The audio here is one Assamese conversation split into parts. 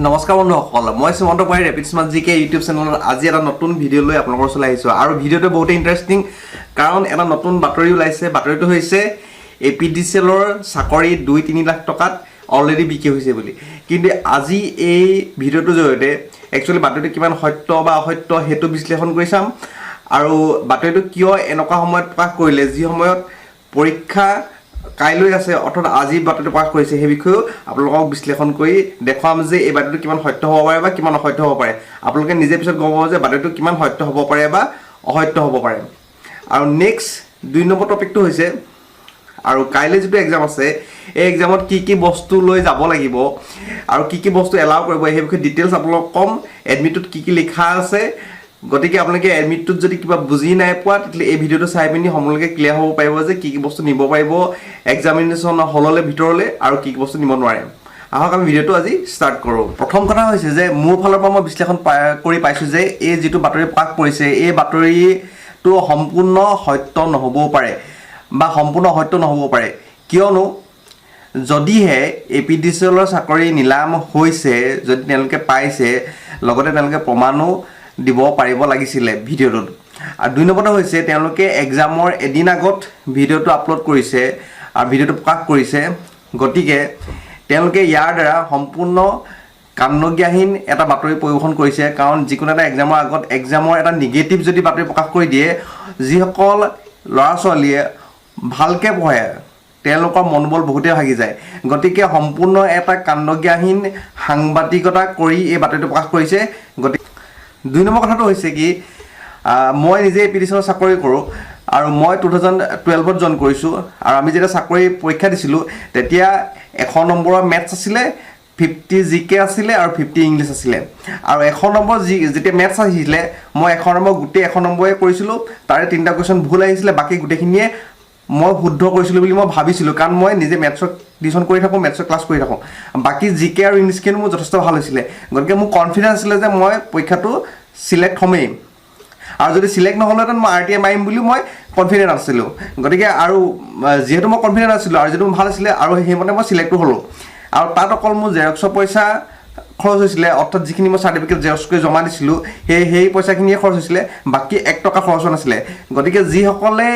নমস্কাৰ বন্ধুসকল মই শ্ৰীমন্ত পাই ৰেপিড স্মাৰ্ট জিকে ইউটিউব চেনেলত আজি এটা নতুন ভিডিঅ' লৈ আপোনালোকৰ ওচৰলৈ আহিছোঁ আৰু ভিডিঅ'টো বহুত ইণ্টাৰেষ্টিং কাৰণ এটা নতুন বাতৰি ওলাইছে বাতৰিটো হৈছে Apdclৰ চাকৰি 2-3 লাখ টকাত অলৰেডি বিক্ৰী হৈছে বুলি কিন্তু আজি এই ভিডিঅ'টোৰ জৰিয়তে একচুৱেলি বাতৰিটো কিমান সত্য বা অসত্য হেতু বিশ্লেষণ কৰি চাম আৰু বাতৰিটো কিয় এনেকুৱা সময়ত প্ৰকাশ কৰিলে যি সময়ত পৰীক্ষা কাইলৈ আছে অৰ্থাৎ আজি বাতৰিটো প্ৰকাশ কৰিছে সেই বিষয়ে আপোনালোকক বিশ্লেষণ কৰি দেখুৱাম যে এই বাতৰিটো কিমান সত্য হ'ব পাৰে বা কিমান অসত্য হ'ব পাৰে আপোনালোকে নিজে পিছত গম পাব যে বাতৰিটো কিমান সত্য হ'ব পাৰে বা অসত্য হ'ব পাৰে আৰু নেক্সট 2 নম্বৰ টপিকটো হৈছে আৰু কাইলৈ যেটো এক্সাম আছে এই এক্সামত কি বস্তু লৈ যাব লাগিব আৰু কি বস্তু এলাউ কৰিব এই বিষয়ে ডিটেইলছ আপোনালোকক কম এডমিটত কি লিখা আছে গতিকে আপোনালোকে এডমিটত যদি কিবা বুজি নাই পোৱা তেতিয়া এই ভিডিঅটো চাই পিনি সমলকে ক্লিয়াৰ হ'ব পাৰিব যে কি বস্তু নিব পাৰিব এক্সামিনেশ্যন হললে ভিতৰলে আৰু কি বস্তু নিব নোৱাৰে আহক আমি ভিডিঅটো আজি ষ্টাৰ্ট কৰো প্ৰথম কথা হৈছে যে মোৰ ফালৰ পৰা মই বিশ্লেষণ কৰি পাইছো যে এই যেটো বাতৰি প্ৰকাশ কৰিছে এই বাতৰিটো সম্পূৰ্ণ সত্য নহ'ব পাৰে বা সম্পূৰ্ণ সত্য নহ'ব পাৰে কিয়নো যদিহে Apdclৰ চাকৰি নিলাম হৈছে যদি তেওঁলোকে পাইছে লগতে তেওঁলোকে প্ৰমাণো দিব পাৰিব লাগিছিলে ভিডিঅ'টোত আৰু 2 নম্বৰটো হৈছে তেওঁলোকে এক্সামৰ এদিন আগত ভিডিঅ'টো আপলোড কৰিছে আৰু ভিডিঅ'টো প্ৰকাশ কৰিছে গতিকে তেওঁলোকে ইয়াৰ দ্বাৰা সম্পূৰ্ণ কামনজ্ঞাহীন এটা বাতৰি পৰিৱেশন কৰিছে কাৰণ যিকোনো এটা এক্সামৰ আগত এক্সামৰ এটা নিগেটিভ যদি বাতৰি প্ৰকাশ কৰি দিয়ে যিসকল ল'ৰা ছোৱালীয়ে ভালকে পঢ়ে তেওঁলোকৰ মনোবল বহুতে ভাগি যায় গতিকে সম্পূৰ্ণ এটা কামনজ্ঞাহীন সাংবাদিকতা কৰি এই বাতৰিটো প্ৰকাশ কৰিছে গতিকে 2 নম্বৰ কথাটো হৈছে কি মই নিজে Apdclৰ চাকৰি কৰো আৰু মই 2012ত জয়েন কৰিছো আৰু আমি যেতিয়া চাকৰি পৰীক্ষা দিছিলো তেতিয়া 100 নম্বৰৰ মেথছ আছিল 50 জিকে আছিল আৰু 50 ইংলিশ আছিল আৰু 100 নম্বৰ যেতিয়া মেথছ আহিছিল মই 100 নম্বৰ গুটে 100 নম্বৰে কৰিছিলো তাৰে 3টা কোৱেশ্চন ভুল আহিছিল বাকি গুটেখিনিয়ে মই শুদ্ধ কৰিছিলো বুলি মই ভাবিছিলো কাৰণ মই নিজে মেথছৰ টিউচন কৰি থাকো মেথছৰ ক্লাছ কৰি থাকো বাকি জিকে আৰু ইংলিশ কিনো মোৰ যথেষ্ট ভাল হৈছিল গতিকে মোৰ কনফিডেন্স আছিল যে মই পৰীক্ষাটো সিলেক্ট হমেই আৰু যদি সিলেক্ট নহলহেঁতেন মই আৰটিআই মাৰিম বুলি মই কনফিডেন্ট আছিলো গতিকে আৰু যেহেতু মই কনফিডেন্ট আছিলো আৰু যেটো ভাল আছিল আৰু হেমতে মই সিলেক্ট হলো আৰু তাত অকল মোৰ জেৰক্সৰ পইচা খৰচ হৈছিল অৰ্থাৎ যিখিনি মই সাৰ্টিফিকেট জেৰক্স কৰি জমা দিছিলো সেই পইচাখিনিয়ে খৰচ হৈছিল বাকি 1 টকা খৰচ নাছিল গতিকে যি সকলে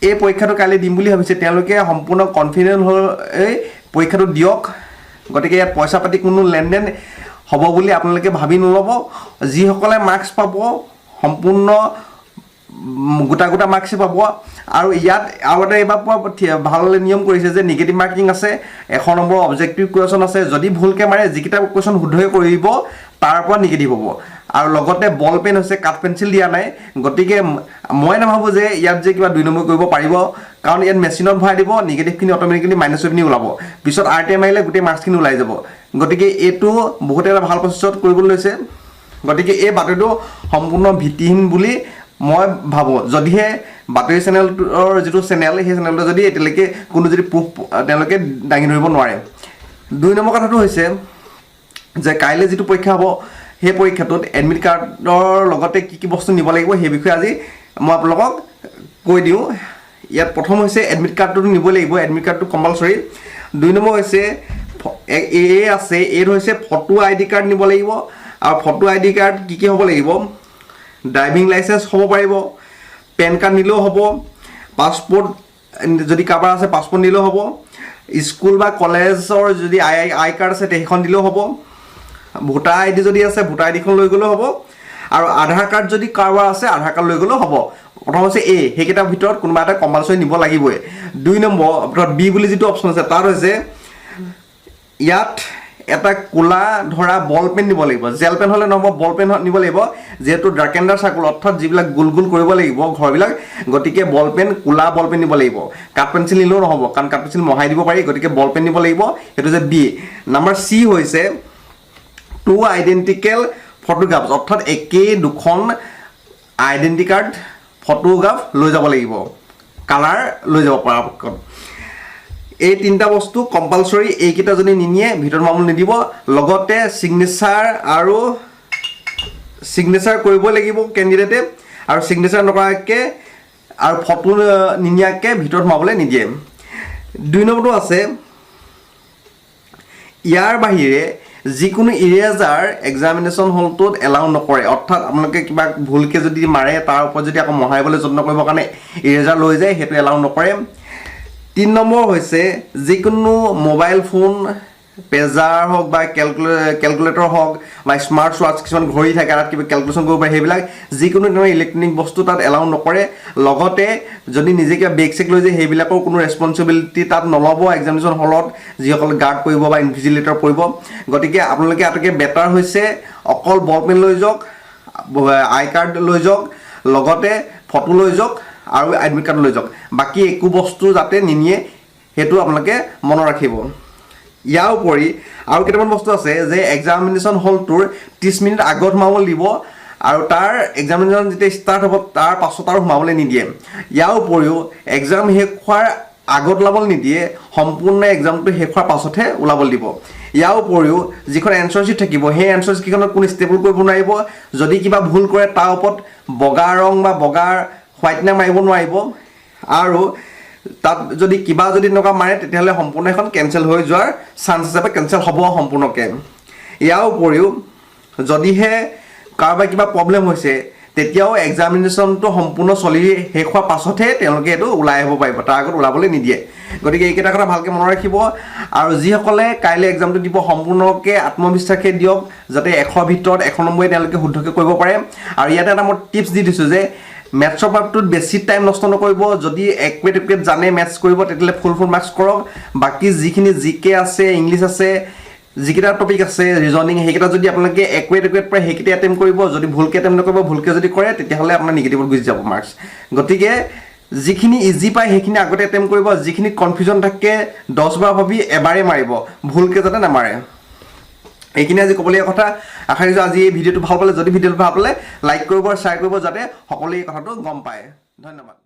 এই পৰীক্ষাটো কালি দিম বুলি ভাবিছে তেওঁলোকে সম্পূৰ্ণ কনফিডেন্ট হৈ পৰীক্ষাটো দিয়ক গতিকে ইয়াত পইচা পাতি কোনো লেনদেন হ'ব বুলি আপোনালোকে ভাবি নলব যি সকলে মাৰ্কস পাব সম্পূৰ্ণ গোটা মাৰ্কস পাব আৰু ইয়াত আগতে এবাৰ ভাল নিয়ম কৰিছে যে নেগেটিভ মাৰ্কিং আছে 100 নম্বৰ অবজেক্টিভ কোৱেশ্চন আছে যদি ভুলকে মাৰে যিকিটা কোৱেশ্চন শুদ্ধকৈ কৰিব তাৰ পৰা নেগেটিভ হ'ব আৰু লগতে বল পেন হৈছে কাট পেন্সিল দিয়া নাই গতিকে মই নাভাবো যে ইয়াত যে কিবা 2 নম্বৰ কৰিব পাৰিব কাৰণ ইয়াত মেচিনত ভৰাই দিব নেগেটিভখিনি অটোমেটিক্যালি মাইনাস হৈ ওলাব পিছত আৰটিআই মাৰিলে গোটে মাৰ্কসখিনি ওলাই যাব গতিকে এটো বহুত এটা ভাল প্ৰচেছত কৰিব লৈছে গতিকে এই বাতৰিটো সম্পূৰ্ণ ভিত্তিহীন বুলি মই ভাবো যদিহে বাতৰি চেনেলৰ যেটো চেনেল সেই চেনেলটো যদি এতিয়ালৈকে কোনো যদি প্ৰুফ তেওঁলোকে দাঙি ধৰিব নোৱাৰে 2 নম্বৰ কথাটো হৈছে যে কাইলৈ যেটো পৰীক্ষা হ'ব সেই পৰীক্ষাটোত এডমিট কাৰ্ডৰ লগতে কি বস্তু নিব লাগিব সেই বিষয়ে আজি মই আপোনালোকক কৈ দিও ইয়াত প্ৰথম হৈছে এডমিট কাৰ্ডটো নিব লাগিব এডমিট কাৰ্ডটো কম্পালসৰি 2 নম্বৰ হৈছে আছে এৰ হৈছে ফটো আইডি কাৰ্ড নিব লাগিব আৰু ফটো আইডি কাৰ্ড কি হ'ব লাগিব ড্ৰাইভিং লাইসেন্স হ'ব পাৰিব পেন কাৰ্ড নিলেও হ'ব পাসপোৰ্ট যদি কাবাৰ আছে পাসপোৰ্ট নিলেও হ'ব স্কুল বা কলেজৰ যদি আই কাৰ্ড আছে তেখন দিলেও হ'ব ভোটাৰ আইডি যদি আছে ভোটাৰ আইডিখন লৈ গলেও হ'ব আৰু আধাৰ কাৰ্ড যদি কাবাৰ আছে আধাৰ কাৰ্ড লৈ গলেও হ'ব প্ৰথম হৈছে এ হেকিটা ভিতৰত কোনোবা এটা কম্পালসৰি নিব লাগিবই 2 নম্বৰ বি বুলি যেটো অপচন আছে তাৰ হৈছে ইয়াত এটা কোলা ধৰা বল পেন নিব লাগিব জেল পেন হলে নহব বল পেন নিব লাগিব যেহেতু ডাৰ্কেন্ডাৰ সাৰ্কুল অৰ্থাৎ যিবিলাক গোল কৰিব লাগিব ঘৰবিলাক গতিকে বল পেন কোলা বল পেন নিব লাগিব কাট পেন্সিল নিলেও নহব কাৰণ কাট পেন্সিল মহাই দিব পাৰি গতিকে বল পেন নিব লাগিব এটো যে বি নম্বৰ সি হৈছে 2 আইডেন্টিকেল ফটোগ্ৰাফছ অৰ্থাৎ একে দুখন আইডেন্টি কাৰ্ড ফটোগ্ৰাফ লৈ যাব লাগিব কালাৰ লৈ যাব পৰা এই 3টা বস্তু কম্পালসৰি এইকিটা যদি নিনিয়ে ভিতৰ মামুল নিদিব লগতে সিগনেচাৰ কৰিব লাগিব ক্যান্ডিডেটে আৰু সিগনেচাৰ নকৰাকে আৰু ফটো নিনিয়াকে ভিতৰত মামুলে নিদিয়ে 2 নম্বৰটো আছে ইয়াৰ বাহিৰে যিকোনো ইৰেজাৰ এক্সামিনেশ্যন হলটোত এলাউ নকৰে অৰ্থাৎ আপোনালোকে কিবা ভুলকৈ যদি মাৰে তাৰ ওপৰত যদি আকৌ মহাৰিবলৈ যত্ন কৰিবৰ কাৰণে ইৰেজাৰ লৈ যায় সেইটো এলাউ নকৰে 3 নম্বৰ হৈছে যিকোনো মোবাইল ফোন পেজাৰ হওক বা কেলকুলেটৰ হওক বা স্মাৰ্ট ৱাচ কিছুমান ঘড়ী থাকে তাত কিবা কেলকুলেশ্যন কৰিব পাৰে সেইবিলাক যিকোনো ধৰণৰ ইলেক্ট্ৰনিক বস্তু তাত এলাউ নকৰে লগতে যদি নিজে কিবা বেগ চেক লৈ যায় সেইবিলাকৰ কোনো ৰেছপনচিবিলিটি তাত নল'ব এক্সামিনেশ্যন হলত যিসকল গাৰ্ড কৰিব বা ইনভিজিলেটৰ কৰিব গতিকে আপোনালোকে আটাইতকৈ বেটাৰ হৈছে অকল বল পেন লৈ যাওক আই কাৰ্ড লৈ যাওক লগতে ফটো লৈ যাওক আৰু এডমিট কাৰ্ড লৈ যাওক বাকী একো বস্তু যাতে নিনিয়ে সেইটো আপোনালোকে মনত ৰাখিব ইয়াৰ উপৰি আৰু কেইটামান বস্তু আছে যে এক্সামিনেশ্যন হলটোৰ 30 মিনিট আগত সোমাবলৈ দিব আৰু তাৰ এক্সামিনেশ্যন যেতিয়া ষ্টাৰ্ট হ'ব তাৰ পাছত আৰু সোমাবলৈ নিদিয়ে ইয়াৰ উপৰিও এক্সাম শেষ হোৱাৰ আগত ওলাবলৈ নিদিয়ে সম্পূৰ্ণ এক্সামটো শেষ হোৱাৰ পাছতহে ওলাবলৈ দিব ইয়াৰ উপৰিও যিখন এনচাৰ শ্বীট থাকিব সেই এনচাৰ শ্বীটখনত কোনো ষ্টেবল কৰিব নোৱাৰিব যদি কিবা ভুল কৰে তাৰ ওপৰত বগা ৰং বা বগা হোৱাইটনাৰ মাৰিব নোৱাৰিব আৰু তাত যদি কিবা যদি এনেকুৱা মাৰে তেতিয়াহ'লে সম্পূৰ্ণ এখন কেঞ্চেল হৈ যোৱাৰ চান্স হিচাপে কেঞ্চেল হ'ব সম্পূৰ্ণকৈ ইয়াৰ উপৰিও যদিহে কাৰোবাৰ কিবা প্ৰব্লেম হৈছে তেতিয়াও এক্সামিনেশ্যনটো সম্পূৰ্ণ চলি শেষ হোৱাৰ পাছতহে তেওঁলোকে এইটো ওলাই আহিব পাৰিব তাৰ আগত ওলাবলৈ নিদিয়ে গতিকে এইকেইটা কথা ভালকৈ মনত ৰাখিব আৰু যিসকলে কাইলৈ এক্সামটো দিব সম্পূৰ্ণকৈ আত্মবিশ্বাসে দিয়ক যাতে 100 ভিতৰত 100 নম্বৰে তেওঁলোকে শুদ্ধকৈ কৰিব পাৰে আৰু ইয়াতে এটা মই টিপছ দি দিছোঁ যে মেথছৰ পাৰ্টটোত বেছি টাইম নষ্ট নকৰিব যদি একুৱেট জানে মেথছ কৰিব তেতিয়াহ'লে ফুল মাৰ্কছ কৰক বাকী যিখিনি জিকে আছে ইংলিছ আছে যিকেইটা টপিক আছে ৰিজনিং সেইকেইটা যদি আপোনালোকে একুৱেট পাৰে সেইকেইটা এটেম্প কৰিব যদি ভুলকৈ এটেম্প নকৰিব ভুলকৈ যদি কৰে তেতিয়াহ'লে আপোনাৰ নিগেটিভত গুচি যাব মাৰ্কছ গতিকে যিখিনি ইজি পায় সেইখিনি আগতে এটেম্প কৰিব যিখিনি কনফিউজন থাকে 10 বাৰ ভাবি এবাৰে মাৰিব ভুলকৈ যাতে নামাৰে এইখিনি আজি ক'বলগীয়া কথা আশা কৰিছোঁ আজি এই ভিডিঅ'টো ভাল পালে যদি ভিডিঅ'টো ভাল পালে লাইক কৰিব আৰু শ্বেয়াৰ কৰিব যাতে সকলোৱে এই কথাটো গম পায় ধন্যবাদ